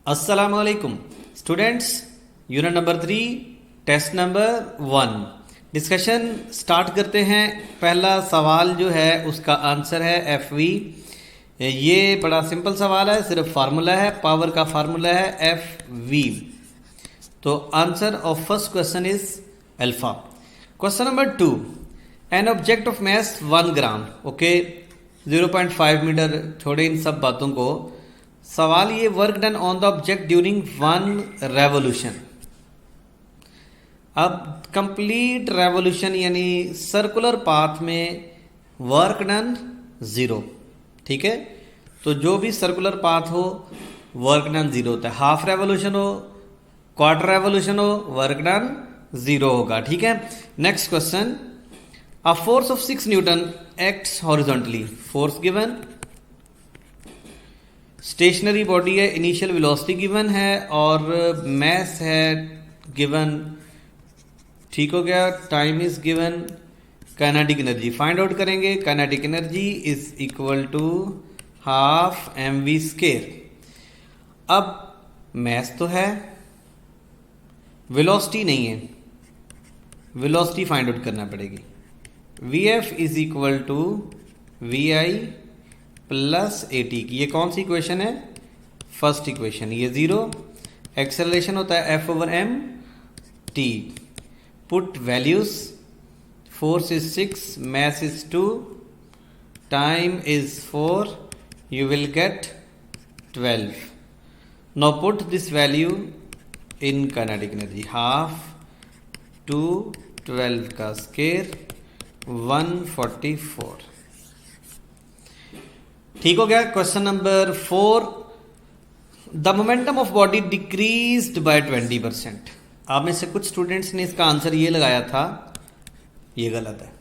अस्सलाम वालेकुम students. Unit number 3 test number 1 discussion start करते हैं। पहला सवाल जो है उसका आंसर है एफ वी। ये बड़ा सिंपल सवाल है, सिर्फ फार्मूला है, पावर का फार्मूला है एफ वी। तो answer of first question is alpha. Question number 2, an object of mass 1 gram. Okay, 0.5 metre. छोड़े इन सब बातों को। सवाल ये, work done on the object during 1 revolution. अब कंप्लीट रेवोल्यूशन यानी सर्कुलर पाथ में वर्क डन 0। ठीक है, तो जो भी सर्कुलर पाथ हो वर्क डन 0 होता है। हाफ रेवोल्यूशन हो, क्वार्टर रेवोल्यूशन हो, वर्क डन 0 होगा। ठीक है, next question, a force of 6 newton acts horizontally. Force given, stationary body है, इनिशियल वेलोसिटी गिवन है और मैस है गिवन। ठीक हो गया, time is given, kinetic energy find out करेंगे। Kinetic energy is equal to half M V square. अब mass तो है, वेलोसिटी नहीं है, वेलोसिटी फाइंड आउट करना पड़ेगी। V F is equal to V I plus A T की। ये कौन सी इक्वेशन है? First equation. ये 0, एक्सेलरेशन होता है F over M T. Put values, force is 6, mass is 2, time is 4, you will get 12. Now put this value in kinetic energy. Half 2 12 का square 144। ठीक हो गया। Question number 4, the momentum of body decreased bye 20%। आप में से कुछ students ने इसका आंसर ये लगाया था, ये गलत है।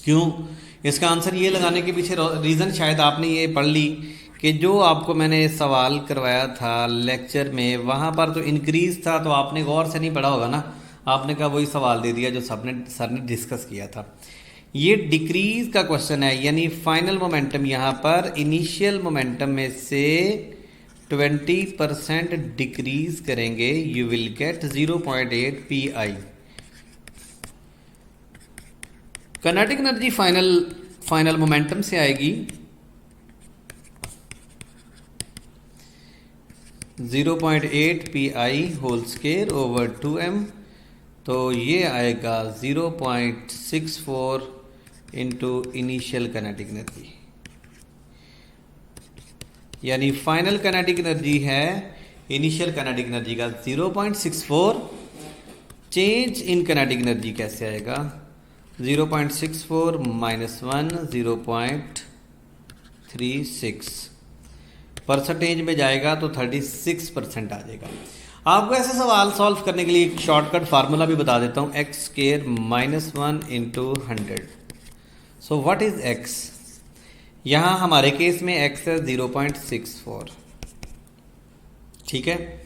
क्यों? इसका आंसर ये लगाने के पीछे रीज़न शायद आपने ये पढ़ ली कि जो आपको मैंने सवाल करवाया था लेक्चर में, वहाँ पर तो इंक्रीज था, तो आपने गौर से नहीं पढ़ा होगा ना। आपने कहा वही सवाल दे दिया जो सर ने डिस्कस किया था। ये डिक्रीज का क्वेश्चन है, यानी फाइनल मोमेंटम यहाँ पर इनिशियल मोमेंटम में से 20% डिक्रीज करेंगे, you will get 0.8 PI। Kinetic energy final momentum से आएगी 0.8 PI whole square over 2m। तो ये आएगा 0.64 इंटू इनिशियल काइनेटिक एनर्जी, यानी फाइनल काइनेटिक एनर्जी है इनिशियल काइनेटिक एनर्जी का 0.64। चेंज इन काइनेटिक एनर्जी कैसे आएगा? 0.64 माइनस 1 0.36 परसेंटेज में जाएगा तो 36% आ जाएगा। आपको ऐसे सवाल सॉल्व करने के लिए एक शॉर्टकट फार्मूला भी बता देता हूँ, x square -1 into 100। So what is x? यहाँ हमारे केस में एक्स है 0.64। ठीक है,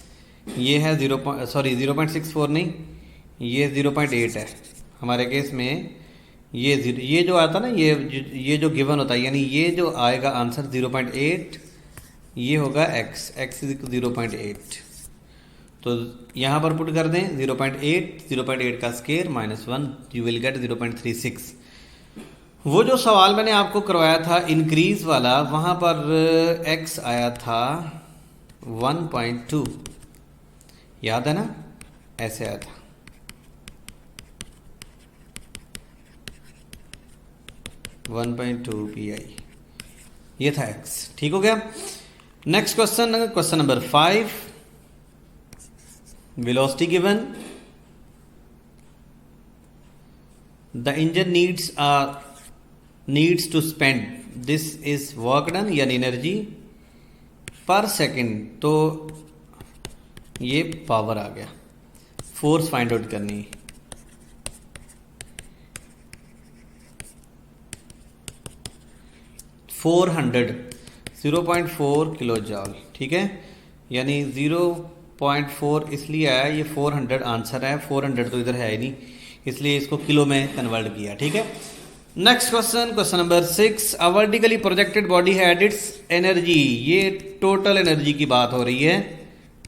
ये है 0.64 नहीं, ये 0.8 है हमारे केस में। ये जो आता ना, ये जो गिवन होता है, यानी ये जो आएगा आंसर 0.8, ये होगा x इज 0.8। तो यहाँ पर पुट कर दें 0.8 का स्केयर -1, यू विल गेट 0.36। वो जो सवाल मैंने आपको करवाया था इंक्रीज वाला, वहाँ पर x आया था 1.2, याद है ना? ऐसे आया था 1.2 PI, ये था x। ठीक हो गया। Next question, question number 5, velocity given, the engine needs to spend, this is work done यानी एनर्जी पर सेकेंड। तो ये पावर आ गया, फोर्स फाइंड आउट करनी है। $400 0.4 किलो जॉल। ठीक है, यानी 0.4 इसलिए आया, ये 400 आंसर है। 400 तो इधर है ही नहीं, इसलिए इसको किलो में कन्वर्ट किया। ठीक है, next question, question number 6, a vertically projected body had it's energy, ये टोटल एनर्जी की बात हो रही है,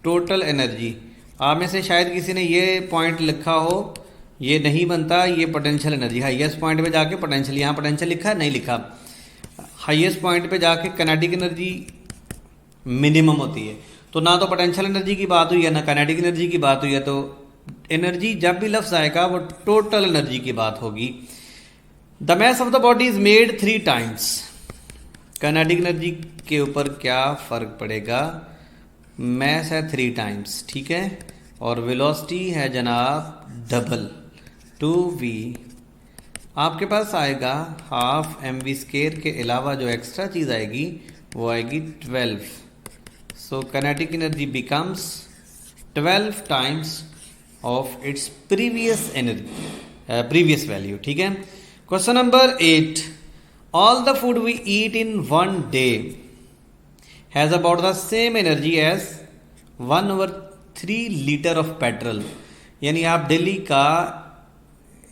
टोटल एनर्जी। आप में से शायद किसी ने ये पॉइंट लिखा हो, ये नहीं बनता, ये पोटेंशियल एनर्जी, हाईएस्ट पॉइंट पे जाके पोटेंशियल, यहाँ पोटेंशियल लिखा है, नहीं लिखा, हाईएस्ट पॉइंट पे जाके काइनेटिक एनर्जी मिनिमम होती है। तो ना तो पोटेंशियल एनर्जी की बात हुई है, ना काइनेटिक एनर्जी की बात हुई है, तो एनर्जी जब भी लफ्ज आएगा वो टोटल एनर्जी की बात होगी। The mass of the body is made 3 times, kinetic energy के ऊपर क्या फर्क पड़ेगा, मैस है 3 टाइम्स, ठीक है, और वेलोसिटी है जनाब डबल 2v, आपके पास आएगा हाफ mv² के अलावा जो एक्स्ट्रा चीज आएगी वो आएगी 12। So kinetic energy becomes 12 times of its previous energy, previous value, ठीक है। Question number 8, all the food we eat in 1 day has about the same energy as 1/3 litre of petrol, यानी आप डेली का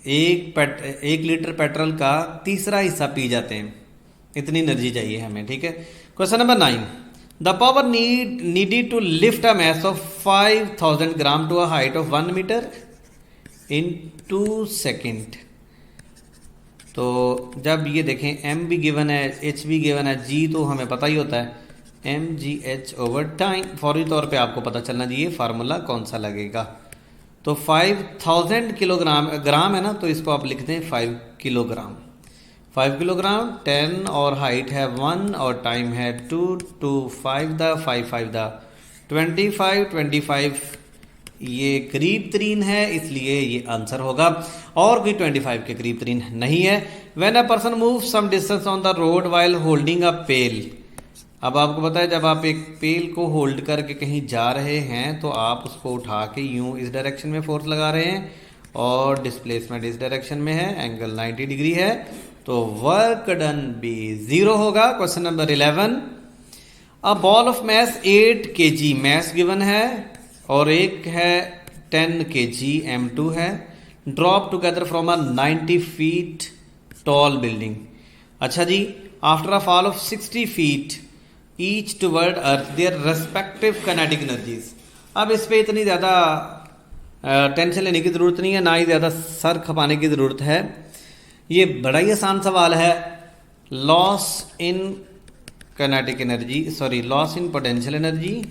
1 litre petrol का तीसरा हिस्सा P जाते हैं, इतनी एनर्जी चाहिए हमें, ठीक है। Question number 9, the power needed to lift a mass of 5000 gram to a height of 1 metre in 2 second. तो जब ये देखें m भी गिवन है, h भी गिवन है, g तो हमें पता ही होता है, mgh ओवर टाइम, फौरी तौर पे आपको पता चलना चाहिए फार्मूला कौन सा लगेगा। तो 5000 किलोग्राम, ग्राम है ना, तो इसको आप लिखते हैं 5 किलोग्राम, 5 किलोग्राम 10 और हाइट है 1 और टाइम है 2, 2 5 द 5 5 द 25, 25 ये करीब तरीन है, इसलिए ये आंसर होगा, और कोई 25 के करीब तरीन नहीं है। When a person move some distance on the road while holding a pail, अब आपको पता है जब आप एक पेल को होल्ड करके कहीं जा रहे हैं तो आप उसको उठा के यूं इस डायरेक्शन में फोर्स लगा रहे हैं और डिस्प्लेसमेंट इस डायरेक्शन में है, एंगल 90 डिग्री है, तो वर्क डन भी 0 होगा। Question number 11, a ball of mass 8 kg, mass given है, और एक है 10 kg m2 है, drop together from a 90 feet tall building. अच्छा जी, after a fall of 60 feet each toward earth their respective kinetic energies. अब इस पे इतनी ज़्यादा टेंशन लेने की ज़रूरत नहीं है, ना ही ज़्यादा सर खपाने की ज़रूरत है, ये बड़ा ही आसान सवाल है। Loss in kinetic energy, sorry loss in potential energy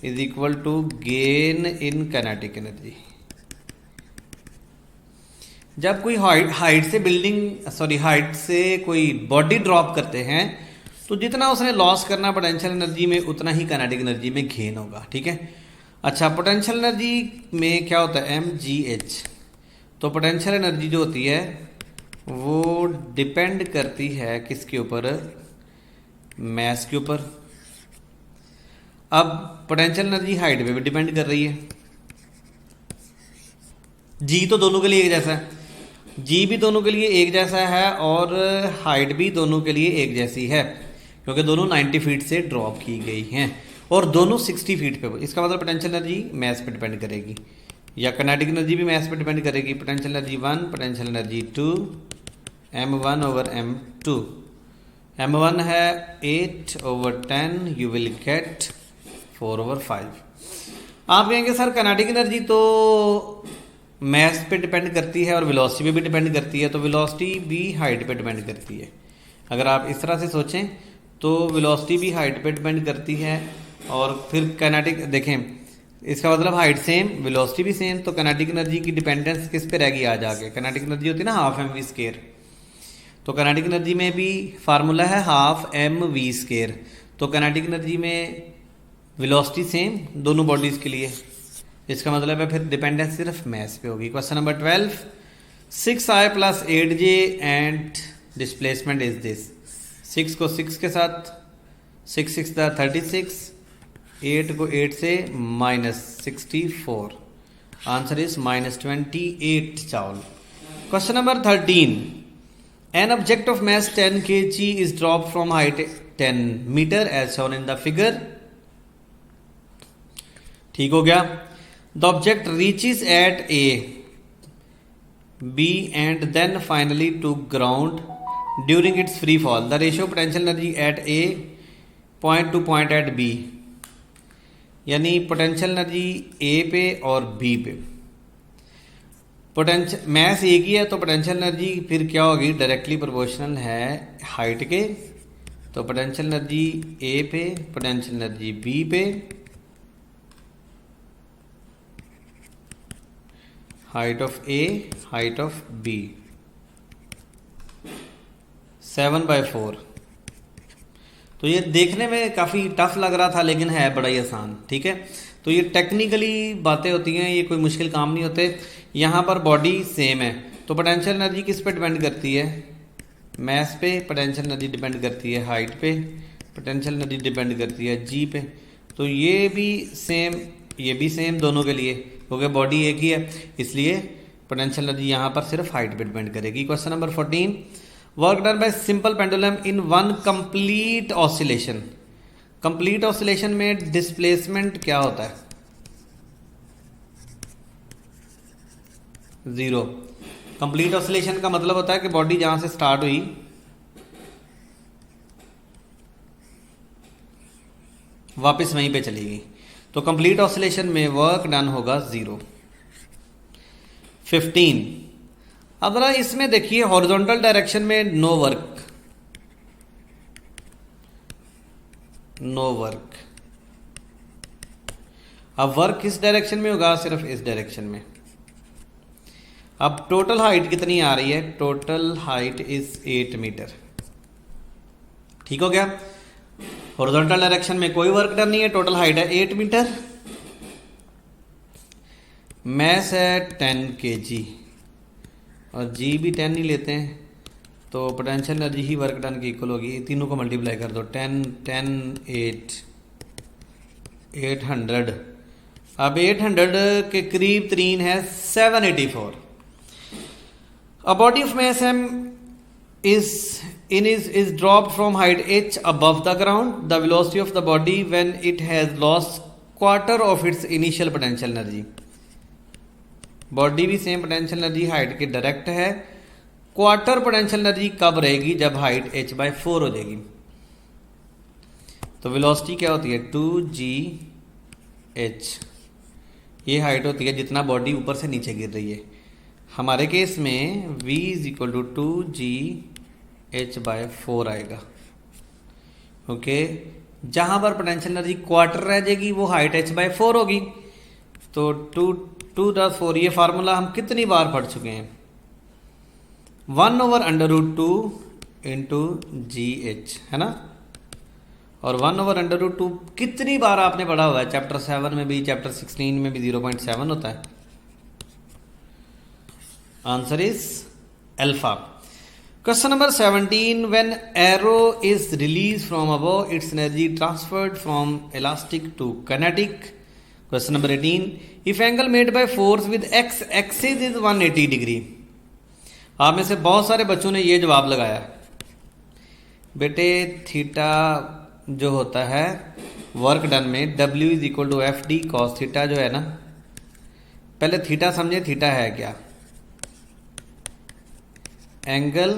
is equal to gain in kinetic energy. जब कोई हाइट से बिल्डिंग, सॉरी हाइट से कोई बॉडी ड्रॉप करते हैं तो जितना उसने लॉस करना पोटेंशियल एनर्जी में उतना ही काइनेटिक एनर्जी में गेन होगा, ठीक है। अच्छा, पोटेंशियल एनर्जी में क्या होता है, mgh, तो पोटेंशियल एनर्जी जो होती है वो डिपेंड करती है किसके ऊपर, मैस के ऊपर। अब पोटेंशियल एनर्जी हाइट पे भी डिपेंड कर रही है, जी तो दोनों के लिए एक जैसा है, जी भी दोनों के लिए एक जैसा है और हाइट भी दोनों के लिए एक जैसी है, क्योंकि दोनों 90 फीट से ड्रॉप की गई हैं और दोनों 60 फीट पे। इसका मतलब पोटेंशियल एनर्जी मैस पे डिपेंड करेगी, या काइनेटिक एनर्जी भी मैस पे डिपेंड करेगी। Potential energy 1, potential energy 2, m1 over m2, m1 है 8 over 10, you will get 4 over 5। आप कहेंगे सर काइनेटिक एनर्जी तो मैस पे डिपेंड करती है और वेलोसिटी पे भी डिपेंड करती है, तो वेलोसिटी भी हाइट पे डिपेंड करती है। अगर आप इस तरह से सोचें तो वेलोसिटी भी हाइट पे डिपेंड करती है, और फिर काइनेटिक देखें, इसका मतलब हाइट सेम वेलोसिटी भी सेम, तो काइनेटिक एनर्जी की डिपेंडेंस किस पे रहेगी आज आगे, काइनेटिक एनर्जी होती है ना हाफ mv², तो काइनेटिक एनर्जी में भी फार्मूला है हाफ mv², तो काइनेटिक एनर्जी में वेलोसिटी सेम दोनों बॉडीज के लिए, इसका मतलब है फिर डिपेंडेंस सिर्फ मैस पे होगी। Question number 12, 6i + 8j and displacement is this. 6 को 6 के साथ, 6 6 दा 36, 8 को 8 से -64, आंसर इज -28 चावल। Question number 13, an object of mass 10 kg is drop from height 10 metre as shown in the figure. ठीक हो गया। The object reaches at A B and then finally to ground during its free fall. The ratio of potential energy at A point to point at B, यानी potential energy A पे और B पे, potential mess एक ही है तो potential energy फिर क्या होगी, डायरेक्टली प्रोपोर्शनल है हाइट के। तो पोटेंशियल एनर्जी ए पे, पोटेंशियल एनर्जी बी पे, height of A, height of B, 7/4। तो ये देखने में काफ़ी टफ लग रहा था लेकिन है बड़ा ही आसान, ठीक है। तो ये टेक्निकली बातें होती हैं, ये कोई मुश्किल काम नहीं होते। यहाँ पर बॉडी सेम है तो पोटेंशियल एनर्जी किस पे डिपेंड करती है, मैस पे, पोटेंशियल एनर्जी डिपेंड करती है हाइट पे, पोटेंशियल एनर्जी डिपेंड करती है जी पे। तो ये भी सेम, ये भी सेम दोनों के लिए, क्योंकि बॉडी एक ही है इसलिए पोटेंशियल एनर्जी यहाँ पर सिर्फ हाइट पे डिपेंड करेगी। Question number 14, work done bye simple pendulum in one complete oscillation. Complete oscillation में डिस्प्लेसमेंट क्या होता है, 0। कंप्लीट ऑसिलेशन का मतलब होता है कि बॉडी जहां से स्टार्ट हुई वापस वहीं पे चलेगी, तो कंप्लीट ऑसिलेशन में वर्क डन होगा 0। 15, अब जरा इसमें देखिए हॉरिजॉन्टल डायरेक्शन में नो वर्क, नो वर्क। अब वर्क किस डायरेक्शन में होगा, सिर्फ इस डायरेक्शन में। अब टोटल हाइट कितनी आ रही है, टोटल हाइट इज 8 मीटर, ठीक हो गया। हॉरिजॉन्टल डायरेक्शन में कोई वर्क डन नहीं है, टोटल हाइट है 8 मीटर, मैस है 10 kg और जी भी 10 ही लेते हैं, तो पोटेंशियल एनर्जी ही वर्क डन की इक्वल होगी। तीनों को मल्टीप्लाई कर दो, 10 10 8 800। अब 800 के करीब 3 है 784। A body of mass m is dropped from height h above the ground. The velocity of the body when it has lost quarter of its initial potential energy. Body भी सेम पोटेंशियल एनर्जी हाइट के direct है, quarter potential energy कब रहेगी, जब height h/4 हो जाएगी। तो velocity क्या होती है, 2gh, ये हाइट होती है जितना बॉडी ऊपर से नीचे गिर रही है। हमारे केस में v = 2gh/4 आएगा, ओके। जहां पर पोटेंशियल एनर्जी क्वार्टर रह जाएगी वो हाइट h/4 होगी। तो 2 ये फार्मूला हम कितनी बार पढ़ चुके हैं, 1/√2 इंटू GH, है ना। और 1/√2 कितनी बार आपने पढ़ा हुआ है, चैप्टर 7 में भी, चैप्टर 16 में भी 0.7 होता है। Answer is alpha. Question number 17, when arrow is release from above its energy transferred from elastic to kinetic. Question number 18, if angle made by force with X axis is 180 degree. आप में से बहुत सारे बच्चों ने ये जवाब लगाया, बेटे थीटा जो होता है वर्क डन में W = FD cos थीटा जो है ना, पहले थीटा समझे, थीटा है क्या, angle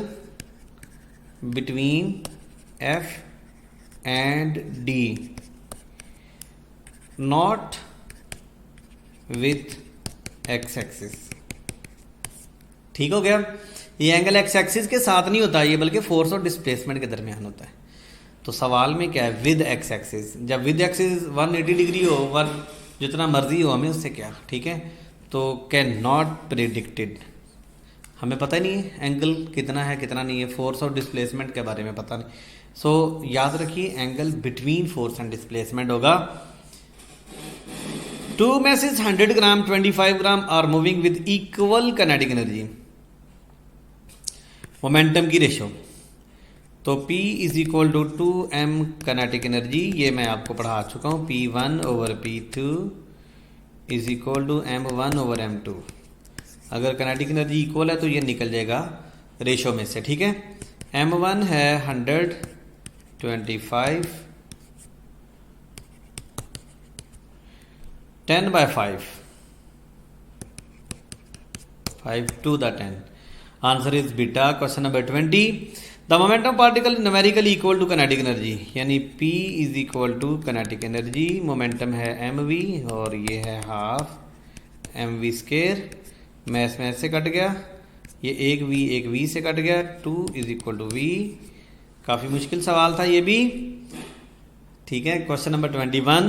between F and D not with x axis, ठीक हो गया। ये एंगल एक्स एक्सिस के साथ नहीं होता ये, बल्कि फोर्स और डिस्प्लेसमेंट के दरमियान होता है। तो सवाल में क्या है, विद एक्स एक्सिस। जब विद एक्सिस 180 डिग्री हो, वन जितना मर्जी हो, हमें उससे क्या, ठीक है। तो कैन नॉट प्रिडिक्टेड, हमें पता ही नहीं है एंगल कितना है कितना नहीं है, फोर्स और डिस्प्लेसमेंट के बारे में पता नहीं। सो याद रखिए angle between force and displacement होगा। 2 masses 100 gram 25 gram are moving with equal kinetic energy. Momentum की रेशो, तो P = 2m काइनेटिक एनर्जी, ये मैं आपको पढ़ा चुका हूँ। P1/P2 = m1/m2। अगर काइनेटिक एनर्जी इक्वल है तो ये निकल जाएगा रेशो में से, ठीक है। m1 है 100, 25, 10/5, 5 to the 10. Answer is beta. Question number 20. The momentum particle numerically equal to kinetic energy, यानी P is equal to kinetic energy. Momentum है mv और ये है हाफ mv स्केयर. मैथ से कट गया, ये एक v से कट गया. 2 is equal to v. काफ़ी मुश्किल सवाल था ये भी. ठीक है. Question number 21.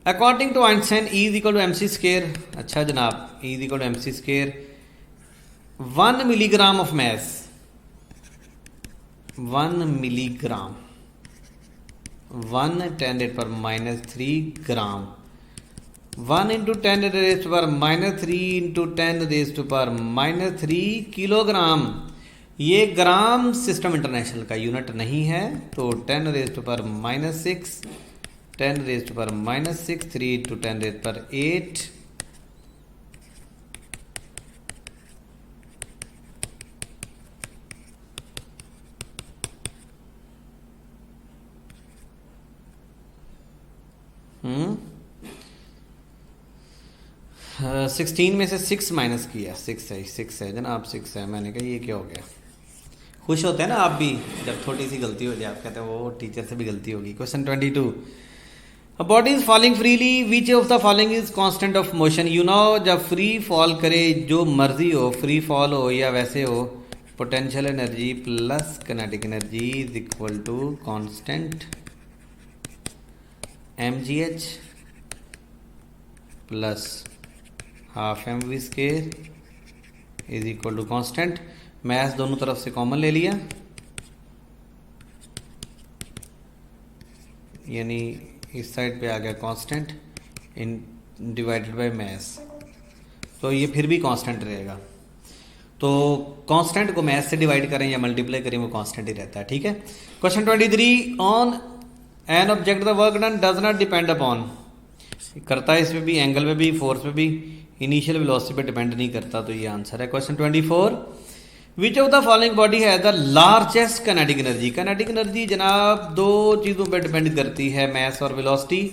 According to Einstein E is equal to mc square. अच्छा जनाब, E is equal to mc square. 1 milligram of mass, 1 milligram, 1 10⁻³ gram, 1 × 10⁻³ × 10⁻³ kilogram. ये ग्राम सिस्टम इंटरनेशनल का यूनिट नहीं है, तो 10⁻⁻6, 10⁻⁻6, 3 × 10⁸. सिक्सटीन में से 6 माइनस किया. 6 है जनाब, 6 है. मैंने कहा ये क्या हो गया. खुश होते हैं ना आप भी जब थोड़ी सी गलती हो जाए. आप कहते हैं वो टीचर से भी गलती होगी. Question 22. A body is falling freely, which of the following is constant of motion. You know, जब फ्री फॉल करे, जो मर्जी हो, फ्री फॉल हो या वैसे हो, potential energy plus kinetic energy is equal to constant mgh plus half mv square is equal to constant. Math दोनों तरफ से कॉमन ले लिया, यानी इस साइड पे आ गया constant in divided by math. तो ये फिर भी कांस्टेंट रहेगा. तो कांस्टेंट को मैथ से डिवाइड करें या मल्टीप्लाई करें, वो कांस्टेंट ही रहता है. ठीक है. Question 23. On an object the work done does not depend upon. करता है इसमें भी, एंगल में भी, फोर्स में भी, इनिशियल वेलोसिटी पे डिपेंड नहीं करता. तो ये आंसर है. Question 24. Which of the following body है the largest kinetic energy. Kinetic energy जनाब दो चीज़ों पे डिपेंड करती है, मैस और वेलोसिटी.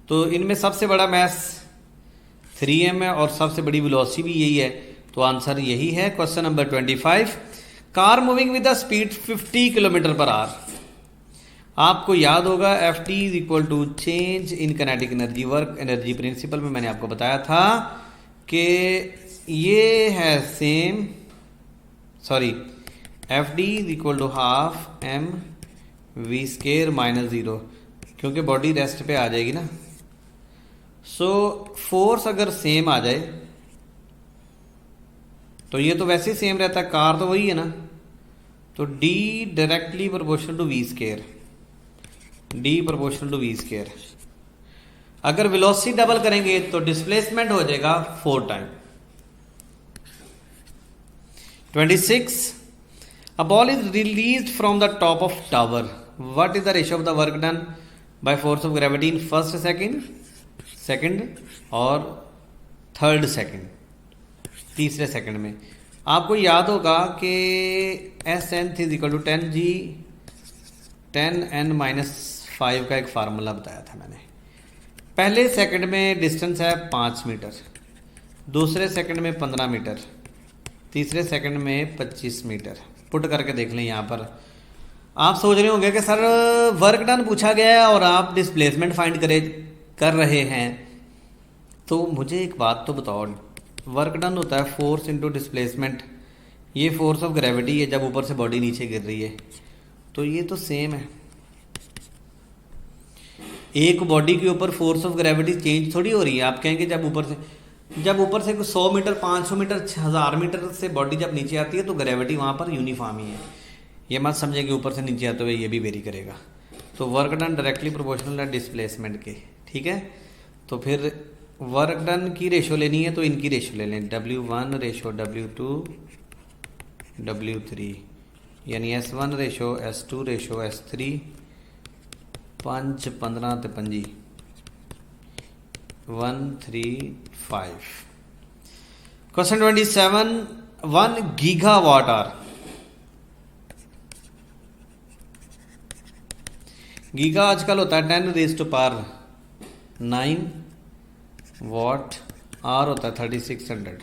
तो इनमें सबसे बड़ा मैस 3m है और सबसे बड़ी वेलोसिटी भी यही है. तो आंसर यही है. Question number 25. Car moving with the speed 50 km/h. आपको याद होगा Ft is equal to change in kinetic energy work energy principle में मैंने आपको बताया था कि ये है same, sorry, Fd is equal to half mv square minus 0, क्योंकि बॉडी रेस्ट पे आ जाएगी ना. सो फोर्स अगर सेम आ जाए तो ये तो वैसे ही सेम रहता है, कार तो वही है ना. तो d directly proportional to v square, d proportional to v square. अगर वेलोसिटी डबल करेंगे तो डिस्प्लेसमेंट हो जाएगा 4 time. 26. A ball is released from the top of tower. What is the ratio of the work done by force of gravity in first second और third second, तीसरे second में. आपको याद होगा कि Sn is equal to 10n-5 का एक formula बताया था मैंने. पहले सेकंड में डिस्टेंस है 5 मीटर, दूसरे सेकंड में 15 मीटर, तीसरे सेकंड में 25 मीटर. पुट करके देख लें. यहाँ पर आप सोच रहे होंगे कि सर वर्क डन पूछा गया है और आप डिस्प्लेसमेंट फाइंड कर रहे हैं. तो मुझे एक बात तो बताओ, वर्क डन होता है फोर्स इनटू डिस्प्लेसमेंट. ये फोर्स ऑफ ग्रेविटी है जब ऊपर से बॉडी नीचे गिर रही है, तो ये तो सेम है. एक बॉडी के ऊपर फोर्स ऑफ ग्रेविटी चेंज थोड़ी हो रही है. आप कहेंगे जब ऊपर से 100 मीटर, 500 मीटर, 1000 मीटर से बॉडी जब नीचे आती है तो ग्रेविटी वहाँ पर यूनिफॉर्म ही है. ये मत समझे कि ऊपर से नीचे आते हुए ये भी वेरी करेगा. तो वर्क डन डायरेक्टली प्रोपोर्शनल है डिस्प्लेसमेंट के. ठीक है. तो फिर वर्क डन की रेशो लेनी है तो इनकी रेशो ले लें, W1 रेशो W2 W3, यानी S1 ratio S2 ratio S3, 5 15 ते 25 1 3 5. क्वेश्चन 27. 1 gigawatt our. गीगा आजकल होता है 10⁻⁹ वाट, आर होता है 3600.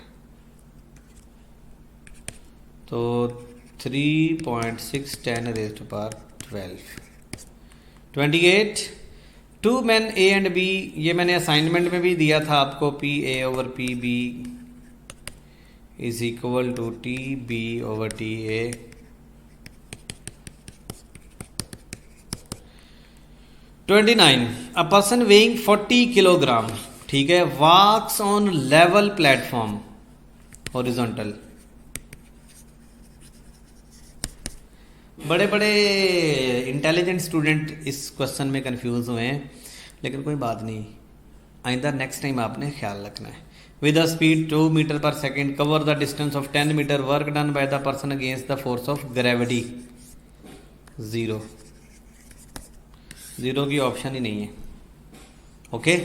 तो 3.6 10 raised to power 12। 28 two man A and B, ये मैंने असाइनमेंट में भी दिया था आपको, P A over P B is equal to T B over T A. 29 a person weighing 40 kilogram, ठीक है, walks on level platform horizontal. बड़े बड़े इंटेलिजेंट स्टूडेंट इस क्वेश्चन में कंफ्यूज हुए हैं, लेकिन कोई बात नहीं, आइंदा नेक्स्ट टाइम आपने ख्याल रखना है। With a speed 2 metre per second, cover the distance of 10 metre, work done by the person against the force of gravity. Zero, zero की ऑप्शन ही नहीं है। ओके,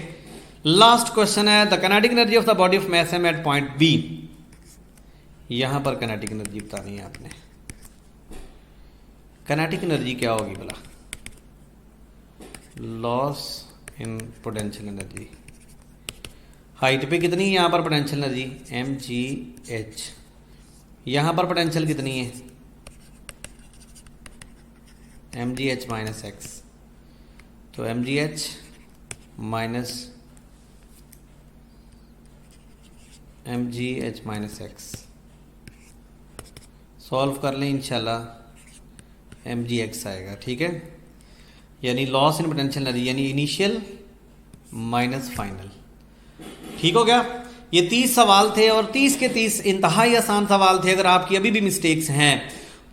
लास्ट क्वेश्चन है the kinetic energy of the body of mass M at point B. यहां पर kinetic energy बतानी है आपने। काइनेटिक एनर्जी क्या होगी भला? Loss in potential energy. Height पे कितनी है यहां पर potential energy? M G H. यहां पर पोटेंशियल कितनी है? M G H minus X. तो M G H minus M G H minus X solve कर लें इंशाल्लाह, एम जी एक्स आएगा, ठीक है। यानी लॉस इन पोटेंशियल एनर्जी यानी इनिशियल माइनस फाइनल। ठीक हो गया। ये 30 सवाल थे और 30 के 30 इंतहाई आसान सवाल थे। अगर आपकी अभी भी मिस्टेक्स हैं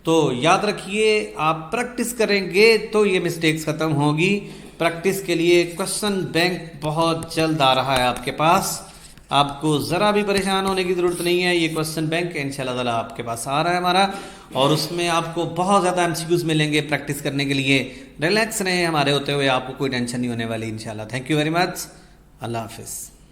तो याद रखिए, आप प्रैक्टिस करेंगे तो ये मिस्टेक्स खत्म होगी। प्रैक्टिस के लिए क्वेश्चन बैंक बहुत जल्द आ रहा है आपके पास, आपको ज़रा भी परेशान होने की ज़रूरत नहीं है। ये क्वेश्चन बैंक इंशाल्लाह ताला आपके पास आ रहा है हमारा, और उसमें आपको बहुत ज़्यादा एमसीक्यूज़ मिलेंगे प्रैक्टिस करने के लिए। रिलैक्स रहें हमारे होते हुए, आपको कोई टेंशन नहीं होने वाली इंशाल्लाह। Thank you very much. अल्लाह हाफिज़।